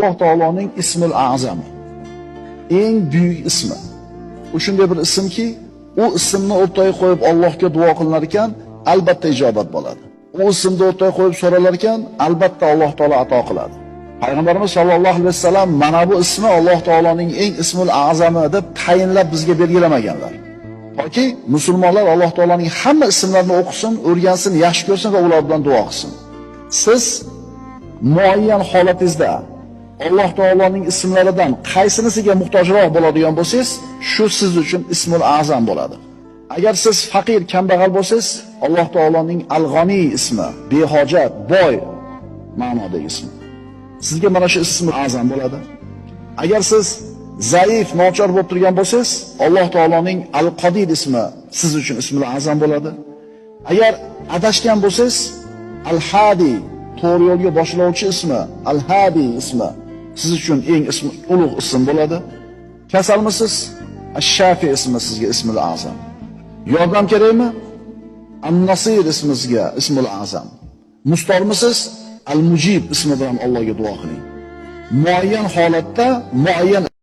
Alloh taoloning ismul azami, eng buyuk ismi. U shunday bir ismki, u ismni o'rtaga qo'yib Allohga duo qilinar ekan, albatta ijobat bo'ladi. U ismni o'rtaga qo'yib so'ralar ekan, albatta Alloh taolo ato qiladi. Payg'ambarimiz sollallohu alayhi vasallam mana bu ismi Alloh taoloning eng ismul azami deb tayinlab bizga belgilamaganlar. Toki musulmonlar Alloh taoloning hamma ismlarini o'qisin, o'rgansin, yaxshi ko'rsin va ular bilan duo qilsin. Siz muayyan holatingizda Alloh taoloning ismlaridan qaysinisiga muhtojroq bo'ladigan bo'lsangiz, shu siz uchun ismul azam bo'ladi. Agar siz faqir, kambag'al bo'lsangiz, Alloh taoloning Al-G'ani ismi, behojat, boy ma'nodagi ismi. Sizga mana shu ismul azam bo'ladi. Agar siz zaif, nochor bo'lib turgan bo'lsangiz, Alloh taoloning Al-Qodir ismi siz uchun ismul azam bo'ladi. Agar adashgan bo'lsangiz, Al-Hadi, to'g'ri yo'lga boshlovchi ismi, Al-Hadi ismi siz uchun eng ulug' ism bo'ladi. Kasalmisiz? Ash-Shafi ismi sizga ismul azam. Yordam kerakmi? An-Nasir ismi sizga ismul azam. Mustormisiz? Al-Mujib ismi bilan Allohga duo qiling. Muayyan holatda muayyan